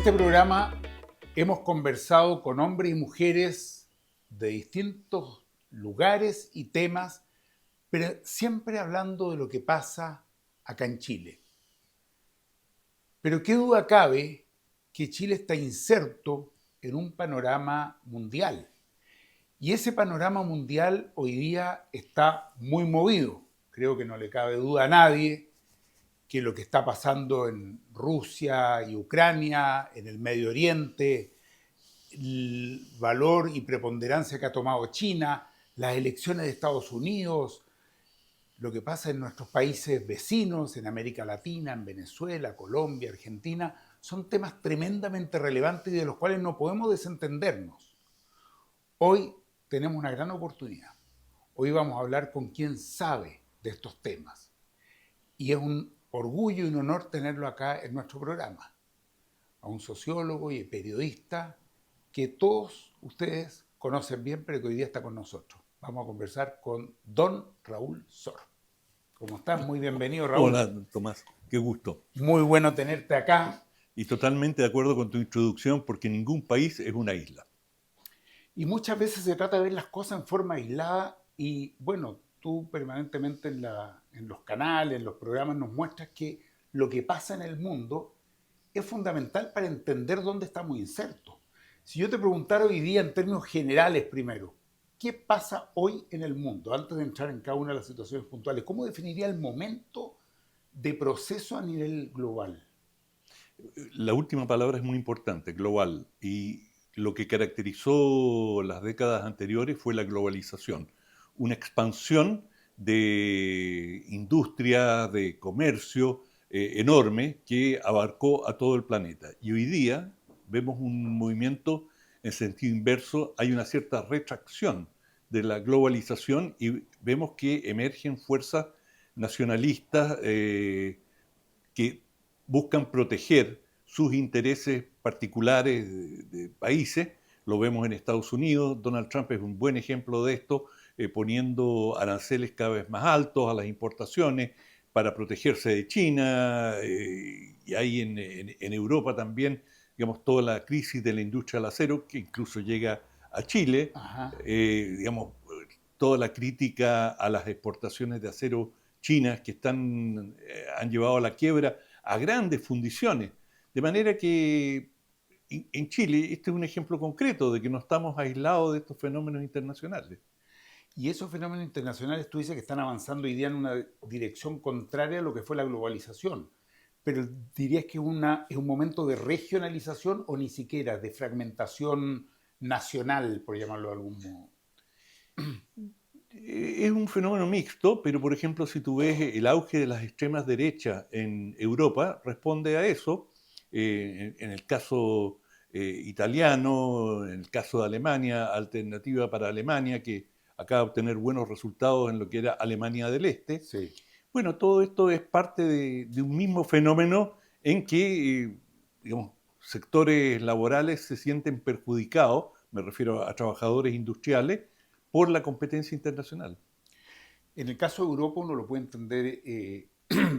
este programa hemos conversado con hombres y mujeres de distintos lugares y temas, pero siempre hablando de lo que pasa acá en Chile. Pero qué duda cabe que Chile está inserto en un panorama mundial. Y ese panorama mundial hoy día está muy movido. Creo que no le cabe duda a nadie que lo que está pasando en Rusia y Ucrania, en el Medio Oriente, el valor y preponderancia que ha tomado China, las elecciones de Estados Unidos, lo que pasa en nuestros países vecinos, en América Latina, en Venezuela, Colombia, Argentina, son temas tremendamente relevantes y de los cuales no podemos desentendernos. Hoy tenemos una gran oportunidad. Hoy vamos a hablar con quien sabe de estos temas. Y es un orgullo y un honor tenerlo acá en nuestro programa. A un sociólogo y periodista que todos ustedes conocen bien, pero que hoy día está con nosotros. Vamos a conversar con don Raúl Sor. ¿Cómo estás? Muy bienvenido, Raúl. Hola, Tomás. Qué gusto. Muy bueno tenerte acá. Y totalmente de acuerdo con tu introducción, porque ningún país es una isla. Y muchas veces se trata de ver las cosas en forma aislada y, bueno, tú permanentemente en los canales, en los programas, nos muestras que lo que pasa en el mundo es fundamental para entender dónde estamos insertos. Si yo te preguntara hoy día en términos generales primero, ¿qué pasa hoy en el mundo? Antes de entrar en cada una de las situaciones puntuales, ¿cómo definiría el momento de proceso a nivel global? La última palabra es muy importante, global. Y lo que caracterizó las décadas anteriores fue la globalización. Una expansión de industria, de comercio enorme que abarcó a todo el planeta. Y hoy día vemos un movimiento en sentido inverso. Hay una cierta retracción de la globalización y vemos que emergen fuerzas nacionalistas que buscan proteger sus intereses particulares de países. Lo vemos en Estados Unidos. Donald Trump es un buen ejemplo de esto, poniendo aranceles cada vez más altos a las importaciones para protegerse de China. Y hay en Europa también, digamos, toda la crisis de la industria del acero, que incluso llega a Chile. Ajá. Digamos, toda la crítica a las exportaciones de acero chinas que han llevado a la quiebra a grandes fundiciones. De manera que en Chile este es un ejemplo concreto de que no estamos aislados de estos fenómenos internacionales. Y esos fenómenos internacionales tú dices que están avanzando hoy día en una dirección contraria a lo que fue la globalización. Pero ¿dirías que es un momento de regionalización o ni siquiera de fragmentación nacional, por llamarlo de algún modo? Es un fenómeno mixto, pero por ejemplo, si tú ves el auge de las extremas derechas en Europa, responde a eso. En el caso italiano, en el caso de Alemania, Alternativa para Alemania, que acaba de obtener buenos resultados en lo que era Alemania del Este. Sí. Bueno, todo esto es parte de un mismo fenómeno en que, digamos, sectores laborales se sienten perjudicados, me refiero a trabajadores industriales, por la competencia internacional. En el caso de Europa uno lo puede entender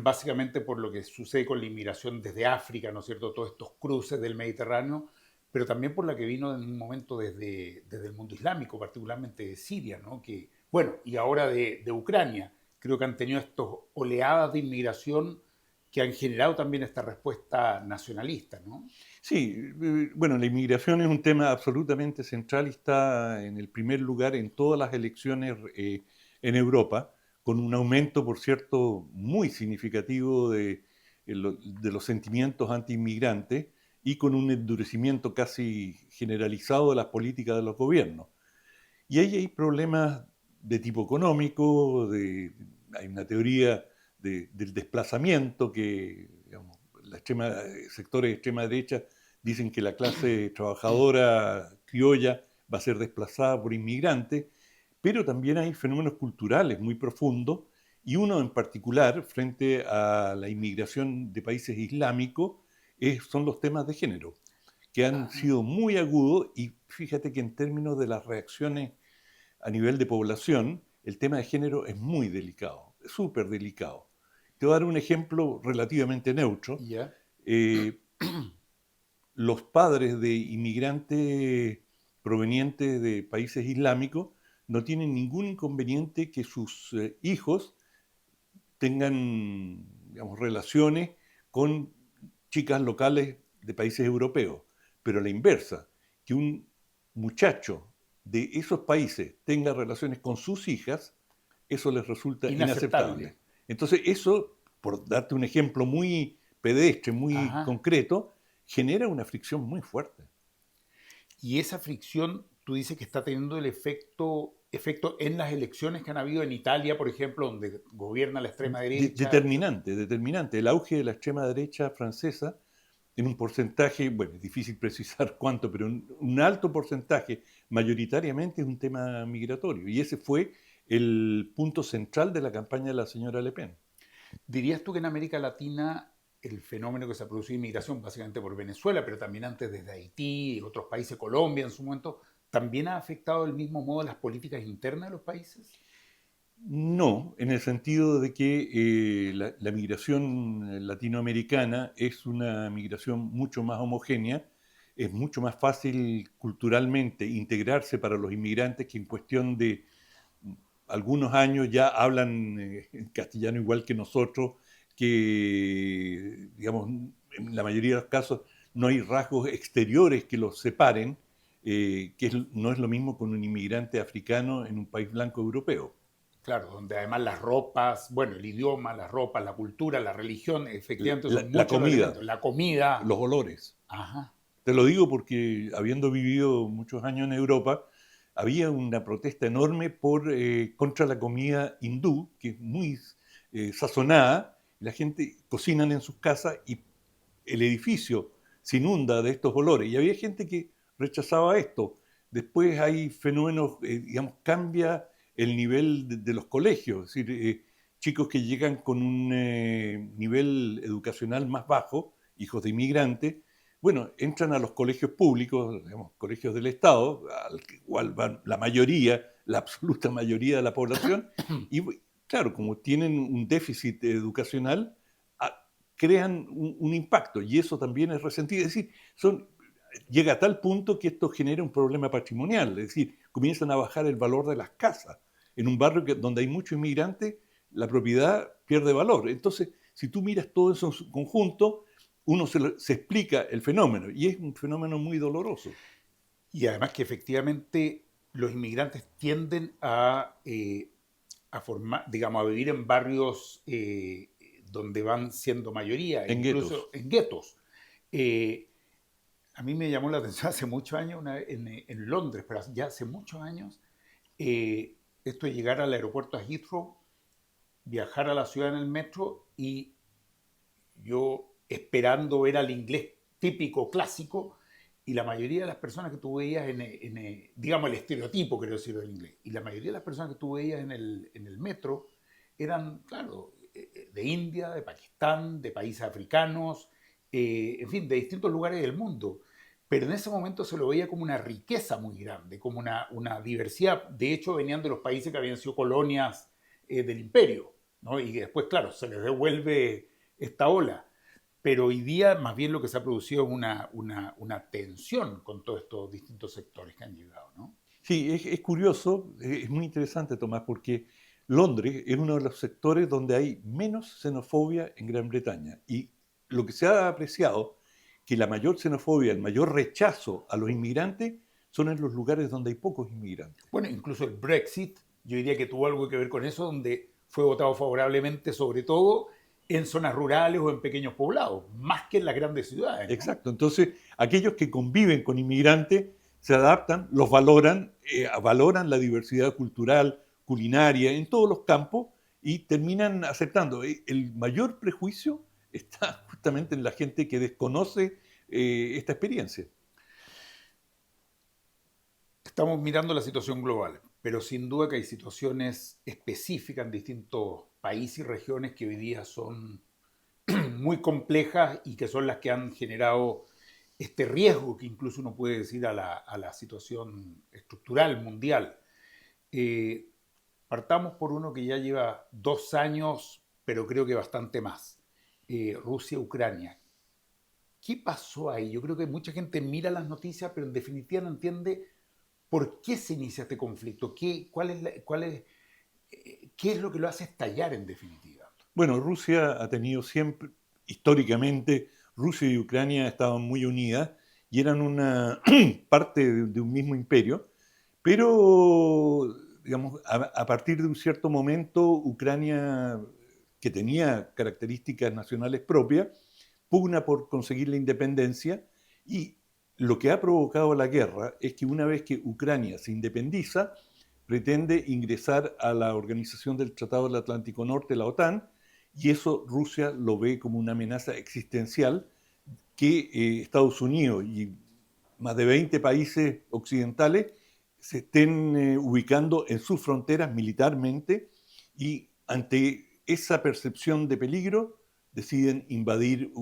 básicamente por lo que sucede con la inmigración desde África, ¿no es cierto? Todos estos cruces del Mediterráneo, pero también por la que vino en un momento desde el mundo islámico, particularmente de Siria, ¿no? Que, bueno, y ahora de Ucrania. Creo que han tenido estas oleadas de inmigración que han generado también esta respuesta nacionalista, ¿no? Sí, bueno, la inmigración es un tema absolutamente central y está en el primer lugar en todas las elecciones en Europa, con un aumento, por cierto, muy significativo de los sentimientos anti-inmigrantes y con un endurecimiento casi generalizado de las políticas de los gobiernos. Y ahí hay problemas de tipo económico, hay una teoría del desplazamiento que, digamos, sectores de extrema derecha dicen que la clase trabajadora criolla va a ser desplazada por inmigrantes, pero también hay fenómenos culturales muy profundos y uno en particular frente a la inmigración de países islámicos son los temas de género, que han sido muy agudos y fíjate que en términos de las reacciones a nivel de población, el tema de género es muy delicado, es súper delicado. Te voy a dar un ejemplo relativamente neutro. ¿Ya? Eh, los padres de inmigrantes provenientes de países islámicos no tienen ningún inconveniente que sus hijos tengan, digamos, relaciones con chicas locales de países europeos. Pero a la inversa, que un muchacho de esos países tenga relaciones con sus hijas, eso les resulta Inaceptable. inaceptable. Entonces, eso, por darte un ejemplo muy pedestre, muy Ajá. concreto, genera una fricción muy fuerte. Y esa fricción, tú dices que está teniendo el efecto en las elecciones que han habido en Italia, por ejemplo, donde gobierna la extrema derecha, etc. Determinante, determinante. El auge de la extrema derecha francesa en un porcentaje, bueno, es difícil precisar cuánto, pero un alto porcentaje, mayoritariamente es un tema migratorio. Y ese fue el punto central de la campaña de la señora Le Pen. ¿Dirías tú que en América Latina el fenómeno que se ha producido de inmigración, básicamente por Venezuela, pero también antes desde Haití y otros países, Colombia en su momento, también ha afectado del mismo modo las políticas internas de los países? No, en el sentido de que la migración latinoamericana es una migración mucho más homogénea, es mucho más fácil culturalmente integrarse para los inmigrantes que en cuestión de algunos años ya hablan en castellano igual que nosotros, que digamos, en la mayoría de los casos no hay rasgos exteriores que los separen, no es lo mismo con un inmigrante africano en un país blanco europeo. Claro, donde además las ropas, bueno, el idioma, las ropas, la cultura, la religión, efectivamente son La muchos los comida, elementos. La comida, los olores. ajá, Te lo digo porque habiendo vivido muchos años en Europa, había una protesta enorme contra la comida hindú, que es muy sazonada. La gente cocinan en sus casas y el edificio se inunda de estos olores. Y había gente que rechazaba esto. Después hay fenómenos, digamos, cambia el nivel de los colegios. Es decir, chicos que llegan con un nivel educacional más bajo, hijos de inmigrantes, bueno, entran a los colegios públicos, digamos, colegios del Estado, al cual van la mayoría, la absoluta mayoría de la población, y claro, como tienen un déficit educacional, crean un impacto y eso también es resentido. Es decir, llega a tal punto que esto genera un problema patrimonial, es decir, comienzan a bajar el valor de las casas. En un barrio donde hay muchos inmigrantes, la propiedad pierde valor. Entonces, si tú miras todo eso en su conjunto, uno se explica el fenómeno y es un fenómeno muy doloroso. y además que efectivamente los inmigrantes tienden a formar, digamos, a vivir en barrios donde van siendo mayoría, En incluso guetos. en guetos. Eh, a mí me llamó la atención hace muchos años en Londres, pero ya hace muchos años, eh, esto de llegar al aeropuerto a Heathrow, viajar a la ciudad en el metro y yo esperando ver al inglés típico, clásico, y la mayoría de las personas que tú veías digamos, el estereotipo, quiero decir, del inglés, y la mayoría de las personas que tú veías en el metro eran, claro, de India, de Pakistán, de países africanos, en fin, de distintos lugares del mundo. Pero en ese momento se lo veía como una riqueza muy grande, como una diversidad. De hecho, venían de los países que habían sido colonias del imperio, ¿no? Y después, claro, se les devuelve esta ola. Pero hoy día más bien lo que se ha producido es una tensión con todos estos distintos sectores que han llegado, ¿no? Sí, es curioso, es muy interesante, Tomás, porque Londres es uno de los sectores donde hay menos xenofobia en Gran Bretaña. Y lo que se ha apreciado, que la mayor xenofobia, el mayor rechazo a los inmigrantes son en los lugares donde hay pocos inmigrantes. Bueno, incluso el Brexit, yo diría que tuvo algo que ver con eso, donde fue votado favorablemente, sobre todo en zonas rurales o en pequeños poblados, más que en las grandes ciudades, ¿no? Exacto. Entonces, aquellos que conviven con inmigrantes se adaptan, los valoran, valoran la diversidad cultural, culinaria, en todos los campos y terminan aceptando. El mayor prejuicio está justamente en la gente que desconoce esta experiencia. Estamos mirando la situación global, pero sin duda que hay situaciones específicas en distintos países y regiones que hoy día son muy complejas y que son las que han generado este riesgo que incluso uno puede decir a la situación estructural mundial. Eh, Partamos por uno que ya lleva 2 años, pero creo que bastante más. Rusia-Ucrania. ¿Qué pasó ahí? Yo creo que mucha gente mira las noticias, pero en definitiva no entiende por qué se inicia este conflicto, qué es lo que lo hace estallar en definitiva. Bueno, Rusia ha tenido siempre, históricamente, Rusia y Ucrania estaban muy unidas y eran una parte de un mismo imperio, pero, digamos, a partir de un cierto momento, Ucrania, que tenía características nacionales propias, pugna por conseguir la independencia y lo que ha provocado la guerra es que una vez que Ucrania se independiza, pretende ingresar a la Organización del Tratado del Atlántico Norte, la OTAN, y eso Rusia lo ve como una amenaza existencial que Estados Unidos y más de 20 países occidentales se estén ubicando en sus fronteras militarmente y ante esa percepción de peligro deciden invadir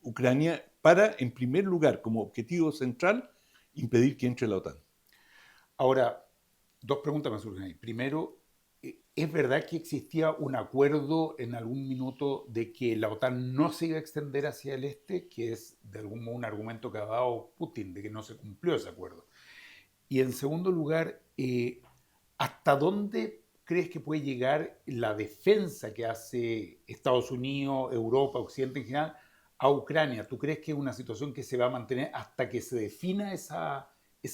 Ucrania para, en primer lugar, como objetivo central, impedir que entre la OTAN. Ahora, dos preguntas me surgen ahí. Primero, ¿es verdad que existía un acuerdo en algún minuto de que la OTAN no se iba a extender hacia el este, que es de algún modo un argumento que ha dado Putin, de que no se cumplió ese acuerdo? Y en segundo lugar, ¿hasta dónde crees que puede llegar la defensa que hace Estados Unidos, Europa, Occidente en general, a Ucrania? ¿Tú crees que es una situación que se va a mantener hasta que se defina esa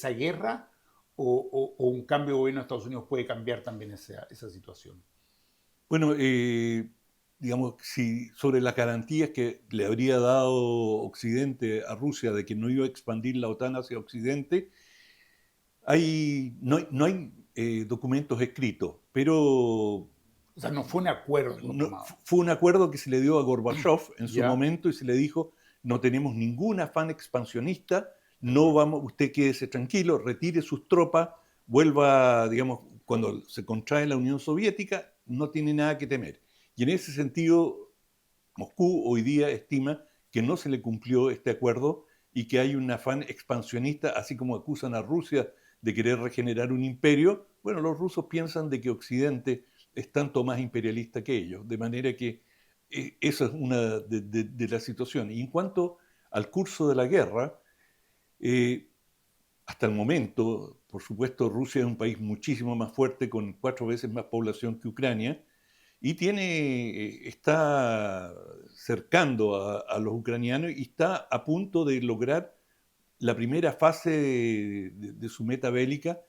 guerra? ¿O un cambio de gobierno de Estados Unidos puede cambiar también esa situación? Bueno, digamos, si sobre las garantías que le habría dado Occidente a Rusia de que no iba a expandir la OTAN hacia Occidente, no hay documentos escritos, pero O sea, no fue un acuerdo tomado. fue un acuerdo que se le dio a Gorbachev en su ¿Ya? momento y se le dijo, no tenemos ningún afán expansionista, De no acuerdo. vamos, usted quédese tranquilo, retire sus tropas, vuelva, digamos, cuando se contrae la Unión Soviética, no tiene nada que temer. Y en ese sentido, Moscú hoy día estima que no se le cumplió este acuerdo y que hay un afán expansionista, así como acusan a Rusia de querer regenerar un imperio. Bueno, los rusos piensan de que Occidente es tanto más imperialista que ellos, de manera que esa es una de las situaciones. Y en cuanto al curso de la guerra, eh, hasta el momento, por supuesto, Rusia es un país muchísimo más fuerte, con 4 veces más población que Ucrania, y está cercando a los ucranianos y está a punto de lograr la primera fase de su meta bélica,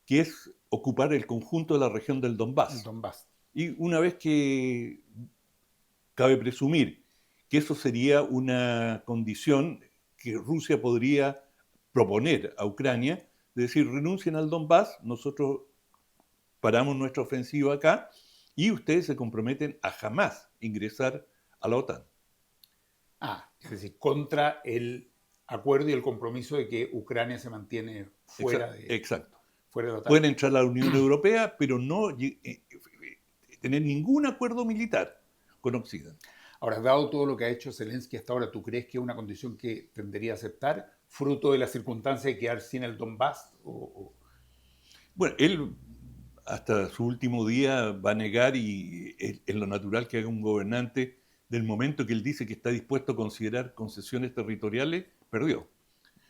que es ocupar el conjunto de la región del El Donbass. Donbass. Y una vez que cabe presumir que eso sería una condición que Rusia podría proponer a Ucrania, de decir, renuncien al Donbass, nosotros paramos nuestra ofensiva acá y ustedes se comprometen a jamás ingresar a la OTAN. Es decir, contra el acuerdo y el compromiso de que Ucrania se mantiene Exacto. fuera de la OTAN. Pueden entrar a la Unión Europea, pero no tener ningún acuerdo militar con Occidente. Ahora, dado todo lo que ha hecho Zelensky hasta ahora, ¿tú crees que es una condición que tendría a aceptar, fruto de la circunstancia de quedar sin el Donbass? Bueno, él hasta su último día va a negar y es lo natural que haga un gobernante del momento que él dice que está dispuesto a considerar concesiones territoriales, perdió.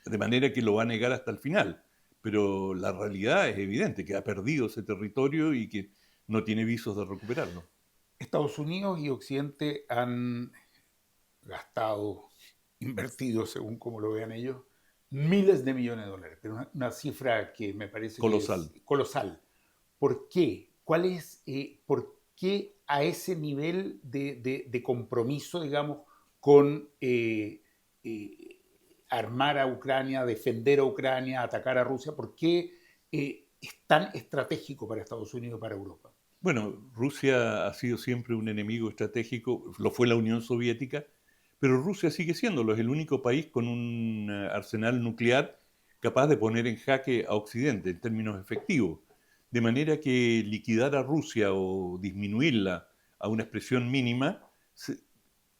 De manera que lo va a negar hasta el final. Pero la realidad es evidente, que ha perdido ese territorio y que no tiene visos de recuperarlo. Estados Unidos y Occidente han gastado, invertido, según como lo vean ellos, miles de millones de dólares, pero una cifra que me parece que Colosal. es colosal. ¿Por qué? ¿Por qué a ese nivel de compromiso, digamos, con armar a Ucrania, defender a Ucrania, atacar a Rusia? ¿Por qué es tan estratégico para Estados Unidos y para Europa? Bueno, Rusia ha sido siempre un enemigo estratégico, lo fue la Unión Soviética, pero Rusia sigue siéndolo, es el único país con un arsenal nuclear capaz de poner en jaque a Occidente en términos efectivos. De manera que liquidar a Rusia o disminuirla a una expresión mínima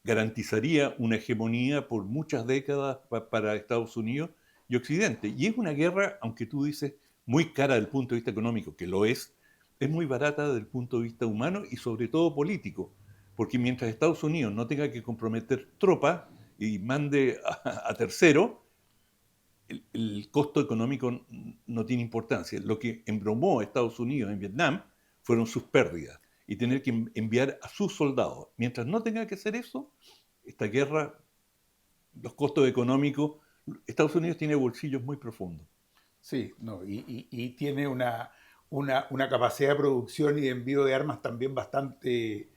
garantizaría una hegemonía por muchas décadas para Estados Unidos y Occidente. Y es una guerra, aunque tú dices, muy cara desde el punto de vista económico, que lo es muy barata desde el punto de vista humano y sobre todo político, porque mientras Estados Unidos no tenga que comprometer tropas, y mande a tercero, el costo económico no tiene importancia. Lo que embromó a Estados Unidos en Vietnam fueron sus pérdidas y tener que enviar a sus soldados. Mientras no tenga que hacer eso, esta guerra, los costos económicos, Estados Unidos tiene bolsillos muy profundos. Sí, no, y tiene una capacidad de producción y de envío de armas también bastante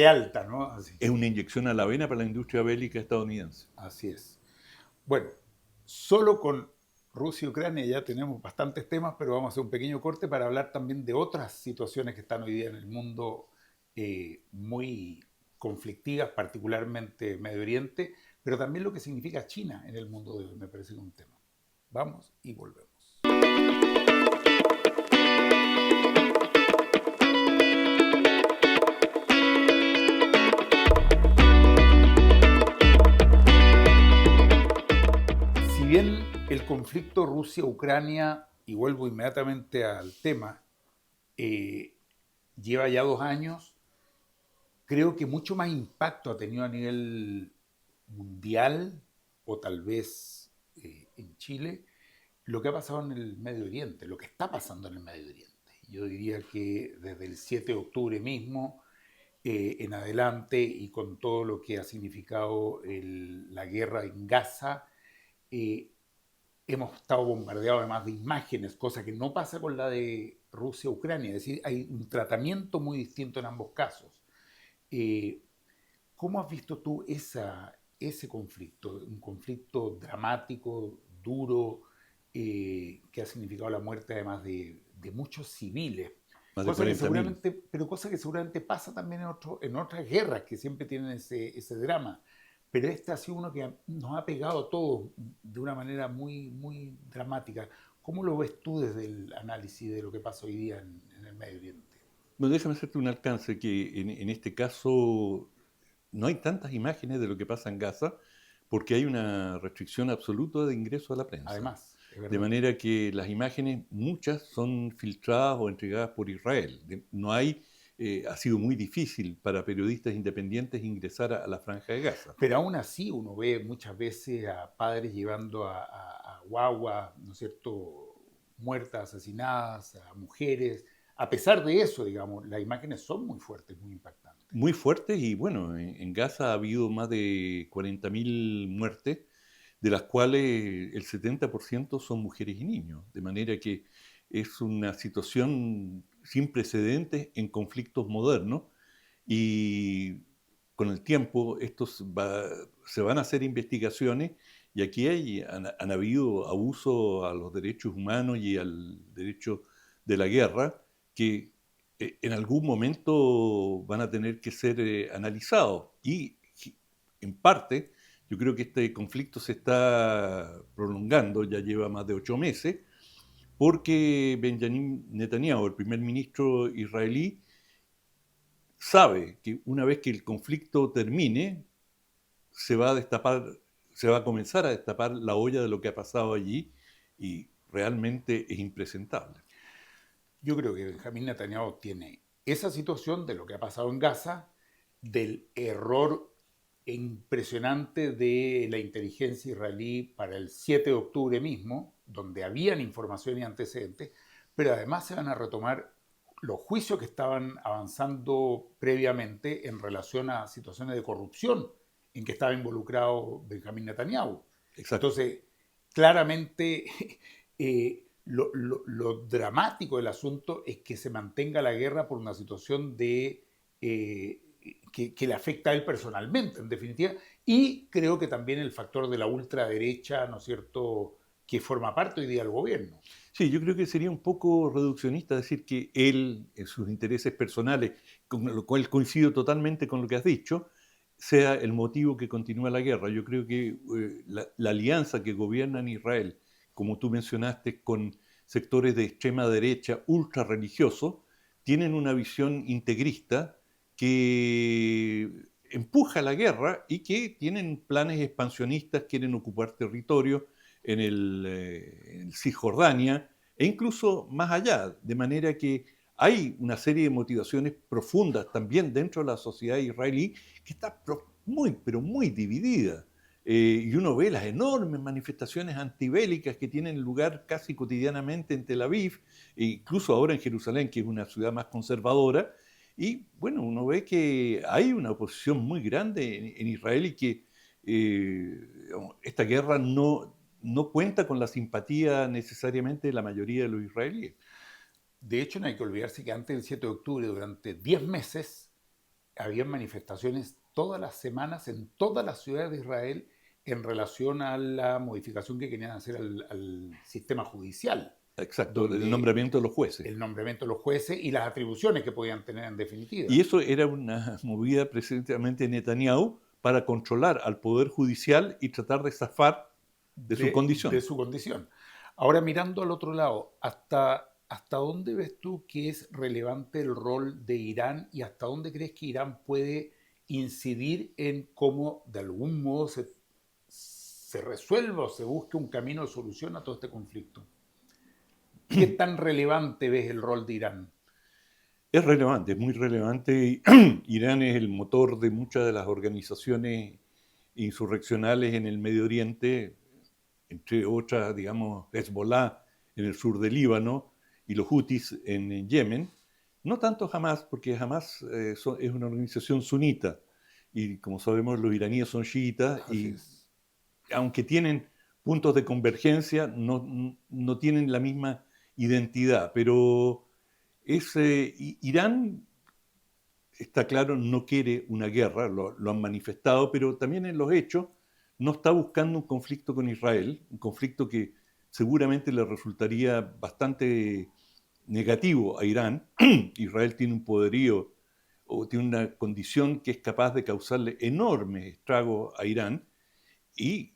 alta, ¿no? Así, Es una inyección a la vena para la industria bélica estadounidense. así es. Bueno, solo con Rusia y Ucrania ya tenemos bastantes temas, pero vamos a hacer un pequeño corte para hablar también de otras situaciones que están hoy día en el mundo muy conflictivas, particularmente Medio Oriente, pero también lo que significa China en el mundo de hoy, me parece que es un tema. Vamos y volvemos. Si bien el conflicto Rusia-Ucrania, y vuelvo inmediatamente al tema, eh, lleva ya 2 años, creo que mucho más impacto ha tenido a nivel mundial o tal vez en Chile lo que ha pasado en el Medio Oriente, lo que está pasando en el Medio Oriente. Yo diría que desde el 7 de octubre mismo en adelante y con todo lo que ha significado la guerra en Gaza, eh, hemos estado bombardeados además de imágenes, cosa que no pasa con la de Rusia-Ucrania, es decir, hay un tratamiento muy distinto en ambos casos. Eh, ¿Cómo has visto tú ese conflicto? Un conflicto dramático, duro, que ha significado la muerte además de muchos civiles. Más de Cosa que 40.000. seguramente, pero cosa que seguramente pasa también en otras guerras que siempre tienen ese drama. Pero este ha sido uno que nos ha pegado a todos de una manera muy dramática. ¿Cómo lo ves tú desde el análisis de lo que pasa hoy día en el Medio Oriente? Bueno, déjame hacerte un alcance que en este caso no hay tantas imágenes de lo que pasa en Gaza porque hay una restricción absoluta de ingreso a la prensa. Además, es De verdad. manera que las imágenes, muchas son filtradas o entregadas por Israel. No hay, ha sido muy difícil para periodistas independientes ingresar a la franja de Gaza. Pero aún así uno ve muchas veces a padres llevando a guaguas, ¿no es cierto?, muertas, asesinadas, a mujeres. A pesar de eso, digamos, las imágenes son muy fuertes, muy impactantes. Muy fuertes y bueno, en Gaza ha habido más de 40.000 muertes, de las cuales el 70% son mujeres y niños. De manera que es una situación sin precedentes en conflictos modernos y con el tiempo se van a hacer investigaciones y aquí han habido abusos a los derechos humanos y al derecho de la guerra que en algún momento van a tener que ser analizados y en parte yo creo que este conflicto se está prolongando, ya lleva más de 8 meses, porque Benjamin Netanyahu, el primer ministro israelí, sabe que una vez que el conflicto termine, se va a destapar, se va a comenzar a destapar la olla de lo que ha pasado allí y realmente es impresentable. Yo creo que Benjamín Netanyahu tiene esa situación de lo que ha pasado en Gaza, del error impresionante de la inteligencia israelí para el 7 de octubre mismo, donde habían información y antecedentes, pero además se van a retomar los juicios que estaban avanzando previamente en relación a situaciones de corrupción en que estaba involucrado Benjamín Netanyahu. Exacto. Entonces, claramente, lo dramático del asunto es que se mantenga la guerra por una situación que le afecta a él personalmente, en definitiva, y creo que también el factor de la ultraderecha, ¿no es cierto?, que forma parte hoy día del gobierno. Sí, yo creo que sería un poco reduccionista decir que él, en sus intereses personales, con lo cual coincido totalmente con lo que has dicho, sea el motivo que continúa la guerra. Yo creo que la alianza que gobierna en Israel, como tú mencionaste, con sectores de extrema derecha ultra religiosos, tienen una visión integrista que empuja la guerra y que tienen planes expansionistas, quieren ocupar territorio en Cisjordania e incluso más allá, de manera que hay una serie de motivaciones profundas también dentro de la sociedad israelí que está pero muy dividida. Y uno ve las enormes manifestaciones antibélicas que tienen lugar casi cotidianamente en Tel Aviv, e incluso ahora en Jerusalén, que es una ciudad más conservadora. Y bueno, uno ve que hay una oposición muy grande en Israel y que esta guerra no cuenta con la simpatía necesariamente de la mayoría de los israelíes. De hecho, no hay que olvidarse que antes del 7 de octubre, durante 10 meses, había manifestaciones todas las semanas en todas las ciudades de Israel en relación a la modificación que querían hacer al sistema judicial, Exacto, el donde nombramiento de los jueces. el nombramiento de los jueces y las atribuciones que podían tener en definitiva. Y eso era una movida precisamente de Netanyahu para controlar al Poder Judicial y tratar de zafar de su De condición. su condición. Ahora mirando al otro lado, ¿hasta dónde ves tú que es relevante el rol de Irán y hasta dónde crees que Irán puede incidir en cómo de algún modo se resuelva o se busque un camino de solución a todo este conflicto? ¿Qué tan relevante ves el rol de Irán? Es relevante, es muy relevante. Irán es el motor de muchas de las organizaciones insurreccionales en el Medio Oriente, entre otras, digamos, Hezbollah en el sur del Líbano y los Hutis en Yemen. No tanto Hamas, porque Hamas es una organización sunita y como sabemos los iraníes son chiitas Así y es. aunque tienen puntos de convergencia, no tienen la misma identidad. Pero Irán, está claro, no quiere una guerra, lo han manifestado, pero también en los hechos no está buscando un conflicto con Israel, un conflicto que seguramente le resultaría bastante negativo a Irán. Israel tiene un poderío o tiene una condición que es capaz de causarle enormes estragos a Irán y,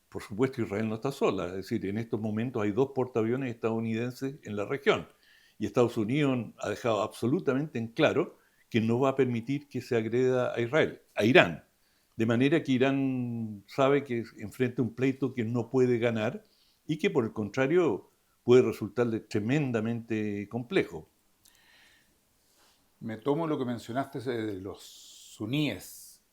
por supuesto, Israel no está sola. Es decir, en estos momentos hay 2 portaaviones estadounidenses en la región y Estados Unidos ha dejado absolutamente en claro que no va a permitir que se agreda a Israel, a Irán. De manera que Irán sabe que enfrenta un pleito que no puede ganar y que por el contrario puede resultarle tremendamente complejo. Me tomo lo que mencionaste de los suníes.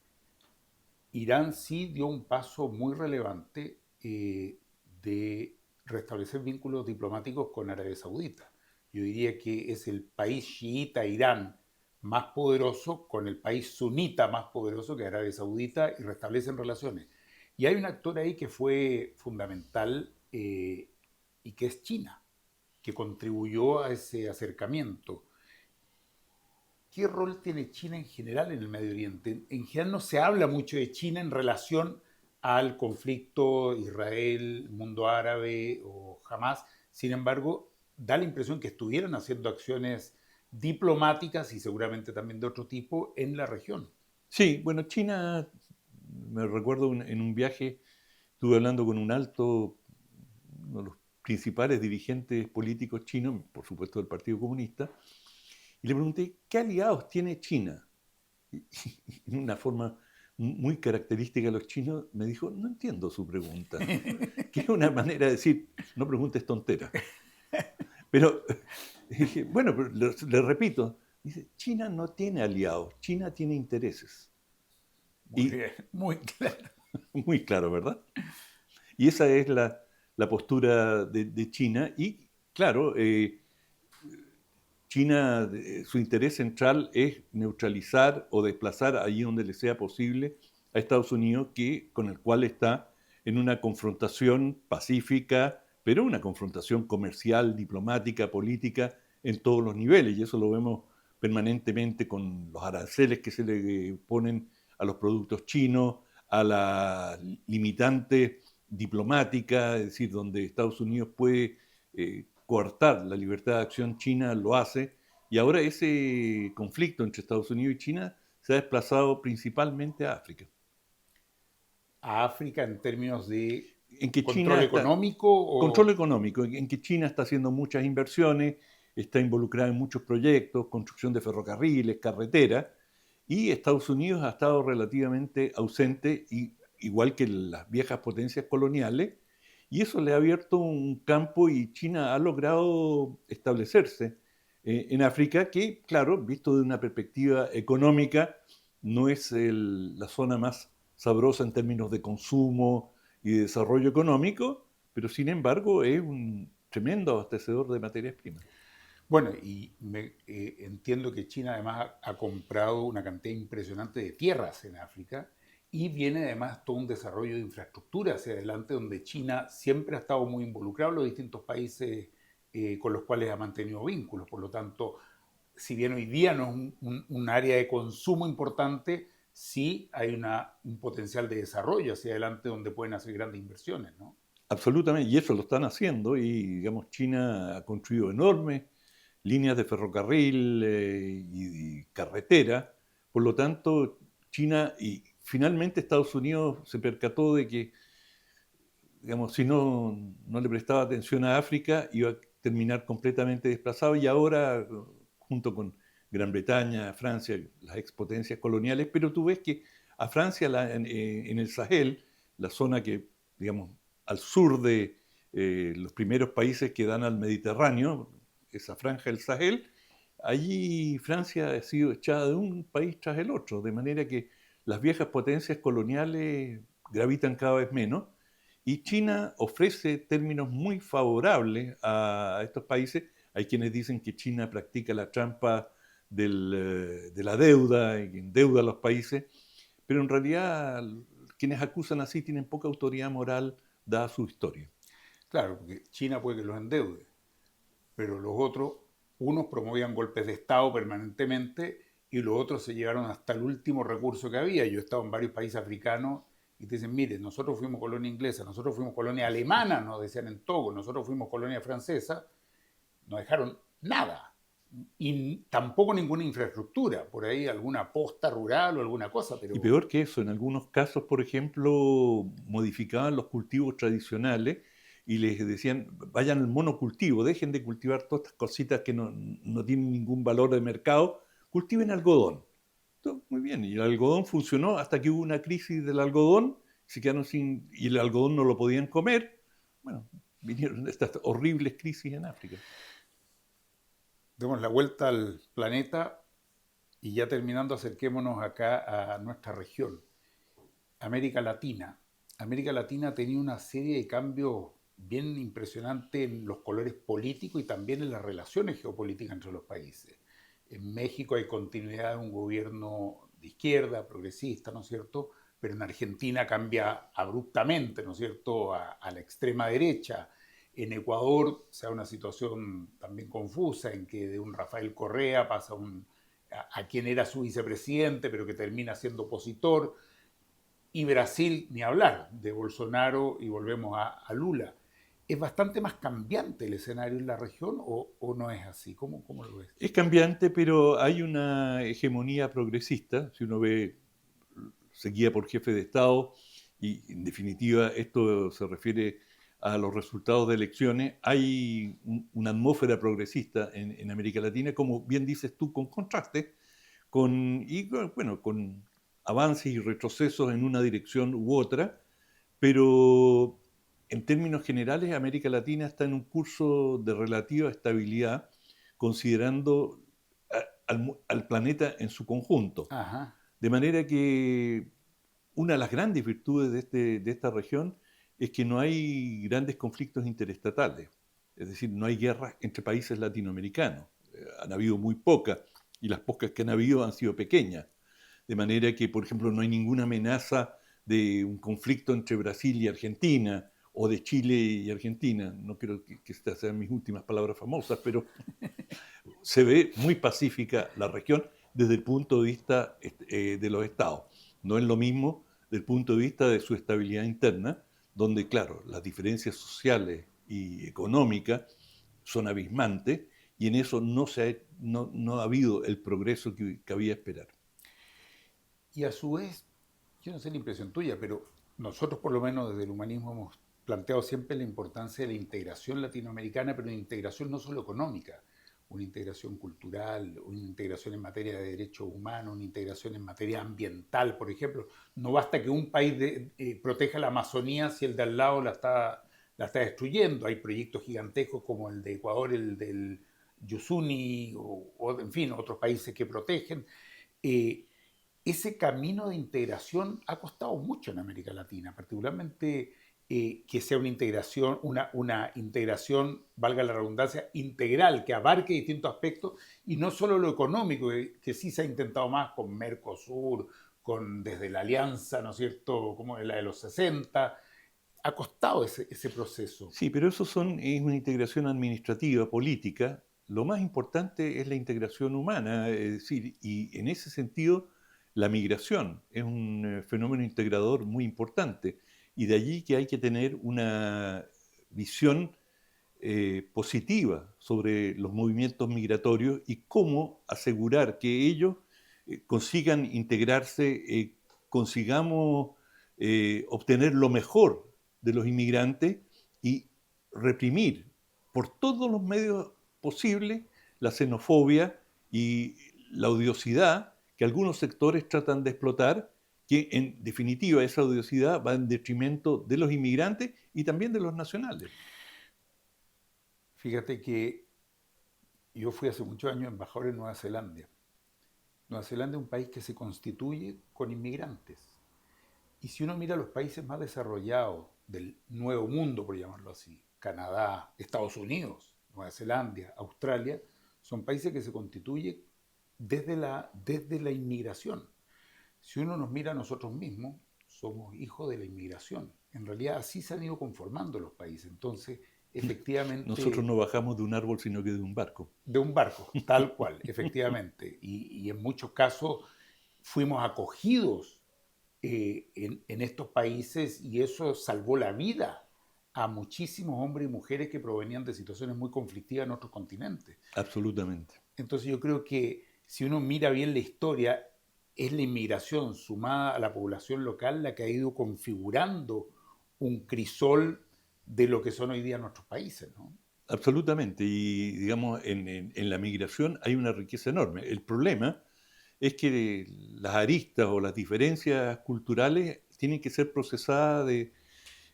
Irán sí dio un paso muy relevante de restablecer vínculos diplomáticos con Arabia Saudita. Yo diría que es el país chiita Irán más poderoso con el país sunita más poderoso que Arabia Saudita y restablecen relaciones. Y hay un actor ahí que fue fundamental y que es China, que contribuyó a ese acercamiento. ¿Qué rol tiene China en general en el Medio Oriente? En general no se habla mucho de China en relación al conflicto Israel, mundo árabe o Hamas. Sin embargo, da la impresión que estuvieron haciendo acciones diplomáticas y seguramente también de otro tipo en la región. Sí, bueno, China, me recuerdo en un viaje, estuve hablando con uno de los principales dirigentes políticos chinos, por supuesto del Partido Comunista, y le pregunté, ¿qué aliados tiene China? Y, en una forma muy característica de los chinos, me dijo, no entiendo su pregunta, que es una manera de decir, no preguntes tonteras. Pero dije, bueno, pero le repito, dice, China no tiene aliados, China tiene intereses. Muy Y bien, muy claro. muy claro, ¿verdad? Y esa es la postura de China. Y claro, China, su interés central es neutralizar o desplazar allí donde le sea posible a Estados Unidos, con el cual está en una confrontación pacífica, pero una confrontación comercial, diplomática, política, en todos los niveles. Y eso lo vemos permanentemente con los aranceles que se le ponen a los productos chinos, a la limitante diplomática, es decir, donde Estados Unidos puede coartar la libertad de acción, China lo hace, y ahora ese conflicto entre Estados Unidos y China se ha desplazado principalmente a África, A África en términos de en que China control está, económico control o económico, en que China está haciendo muchas inversiones, está involucrada en muchos proyectos, construcción de ferrocarriles, carreteras, y Estados Unidos ha estado relativamente ausente, igual que las viejas potencias coloniales, y eso le ha abierto un campo y China ha logrado establecerse en África, que, claro, visto de una perspectiva económica, no es la zona más sabrosa en términos de consumo y de desarrollo económico, pero sin embargo es un tremendo abastecedor de materias primas. Bueno, entiendo que China además ha comprado una cantidad impresionante de tierras en África y viene además todo un desarrollo de infraestructura hacia adelante donde China siempre ha estado muy involucrado en los distintos países con los cuales ha mantenido vínculos. Por lo tanto, si bien hoy día no es un área de consumo importante, sí hay un potencial de desarrollo hacia adelante donde pueden hacer grandes inversiones, ¿no? Absolutamente, y eso lo están haciendo y digamos China ha construido enormes líneas de ferrocarril y carretera, por lo tanto China y finalmente Estados Unidos se percató de que digamos, si no le prestaba atención a África, iba a terminar completamente desplazado y ahora, junto con Gran Bretaña, Francia, las expotencias coloniales, pero tú ves que a Francia en el Sahel, la zona que, digamos, al sur de los primeros países que dan al Mediterráneo, esa franja del Sahel, allí Francia ha sido echada de un país tras el otro, de manera que las viejas potencias coloniales gravitan cada vez menos y China ofrece términos muy favorables a estos países. Hay quienes dicen que China practica la trampa de la deuda y endeuda a los países, pero en realidad quienes acusan así tienen poca autoridad moral dada su historia. Claro, porque China puede que los endeude, pero los otros, unos promovían golpes de Estado permanentemente y los otros se llevaron hasta el último recurso que había. Yo he estado en varios países africanos y te dicen, mire, nosotros fuimos colonia inglesa, nosotros fuimos colonia alemana, nos decían en Togo, nosotros fuimos colonia francesa, no dejaron nada. Y tampoco ninguna infraestructura, por ahí alguna posta rural o alguna cosa, Y pero peor que eso, en algunos casos, por ejemplo, modificaban los cultivos tradicionales y les decían, vayan al monocultivo, dejen de cultivar todas estas cositas que no tienen ningún valor de mercado, cultiven algodón. Todo muy bien, y el algodón funcionó hasta que hubo una crisis del algodón, se quedaron sin, y el algodón no lo podían comer. Bueno, vinieron estas horribles crisis en África. demos la vuelta al planeta y ya terminando acerquémonos acá a nuestra región. América Latina. América Latina ha tenido una serie de cambios bien impresionantes en los colores políticos y también en las relaciones geopolíticas entre los países. En México hay continuidad de un gobierno de izquierda, progresista, ¿no es cierto? Pero en Argentina cambia abruptamente, ¿no es cierto?, a la extrema derecha. En Ecuador se da una situación también confusa en que de un Rafael Correa pasa a quien era su vicepresidente, pero que termina siendo opositor. Y Brasil, ni hablar, de Bolsonaro y volvemos a Lula. ¿Es bastante más cambiante el escenario en la región o no es así? ¿Cómo lo ves? Es cambiante, pero hay una hegemonía progresista, si uno ve, seguida por jefe de Estado, y en definitiva esto se refiere a los resultados de elecciones, hay una atmósfera progresista en América Latina, como bien dices tú, con contraste, y bueno, con avances y retrocesos en una dirección u otra, pero en términos generales América Latina está en un curso de relativa estabilidad, considerando al planeta en su conjunto. Ajá. De manera que una de las grandes virtudes de esta región es que no hay grandes conflictos interestatales, es decir, no hay guerras entre países latinoamericanos. Han habido muy pocas y las pocas que han habido han sido pequeñas. De manera que, por ejemplo, no hay ninguna amenaza de un conflicto entre Brasil y Argentina o de Chile y Argentina. No creo que estas sean mis últimas palabras famosas, pero se ve muy pacífica la región desde el punto de vista de los estados. No es lo mismo desde el punto de vista de su estabilidad interna, donde, claro, las diferencias sociales y económicas son abismantes y en eso no ha habido el progreso que cabía esperar. Y a su vez, yo no sé la impresión tuya, pero nosotros por lo menos desde el humanismo hemos planteado siempre la importancia de la integración latinoamericana, pero una integración no solo económica, una integración cultural, una integración en materia de derechos humanos, una integración en materia ambiental, por ejemplo. No basta que un país proteja la Amazonía si el de al lado la está destruyendo. Hay proyectos gigantescos como el de Ecuador, el del Yusuni, en fin, otros países que protegen. Eh, ese camino de integración ha costado mucho en América Latina, particularmente que sea una integración, valga la redundancia, integral, que abarque distintos aspectos y no solo lo económico, que sí se ha intentado más con Mercosur, desde la alianza, ¿no es cierto?, como la de los 60. Ha costado ese proceso. Sí, pero es una integración administrativa, política. Lo más importante es la integración humana, es decir, y en ese sentido la migración es un fenómeno integrador muy importante. Y de allí que hay que tener una visión positiva sobre los movimientos migratorios y cómo asegurar que ellos consigan integrarse, consigamos obtener lo mejor de los inmigrantes y reprimir por todos los medios posibles la xenofobia y la odiosidad que algunos sectores tratan de explotar, que en definitiva esa odiosidad va en detrimento de los inmigrantes y también de los nacionales. Fíjate que yo fui hace muchos años embajador en Nueva Zelanda. Nueva Zelanda es un país que se constituye con inmigrantes. Y si uno mira los países más desarrollados del Nuevo Mundo, por llamarlo así, Canadá, Estados Unidos, Nueva Zelanda, Australia, son países que se constituyen desde la inmigración. Si uno nos mira a nosotros mismos, somos hijos de la inmigración. En realidad así se han ido conformando los países. Entonces, Nosotros efectivamente, no bajamos de un árbol, sino que de un barco. de un barco, tal cual, efectivamente. Y en muchos casos fuimos acogidos en estos países y eso salvó la vida a muchísimos hombres y mujeres que provenían de situaciones muy conflictivas en otros continentes. Absolutamente. Entonces yo creo que si uno mira bien la historia, es la inmigración sumada a la población local la que ha ido configurando un crisol de lo que son hoy día nuestros países, ¿no? Absolutamente. Y digamos, en la migración hay una riqueza enorme. El problema es que las aristas o las diferencias culturales tienen que ser procesadas de...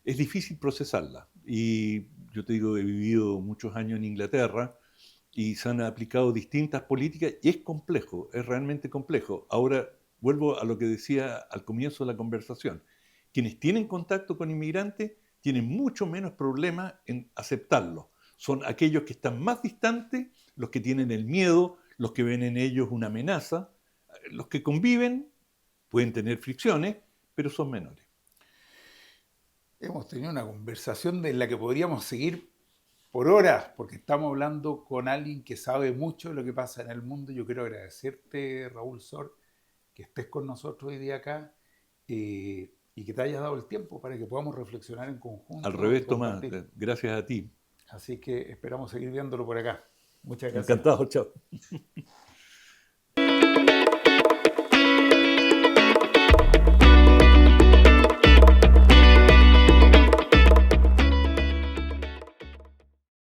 Es difícil procesarlas. Y yo te digo, he vivido muchos años en Inglaterra y se han aplicado distintas políticas y es complejo, es realmente complejo. Ahora, vuelvo a lo que decía al comienzo de la conversación. Quienes tienen contacto con inmigrantes tienen mucho menos problemas en aceptarlos. Son aquellos que están más distantes, los que tienen el miedo, los que ven en ellos una amenaza. Los que conviven pueden tener fricciones, pero son menores. Hemos tenido una conversación de la que podríamos seguir por horas, porque estamos hablando con alguien que sabe mucho de lo que pasa en el mundo. Yo quiero agradecerte, Raúl Sor, que estés con nosotros hoy día acá y que te hayas dado el tiempo para que podamos reflexionar en Al conjunto y revés, Tomás, compartir. gracias a ti. Así que esperamos seguir viéndolo por acá. Muchas gracias. Encantado, chao.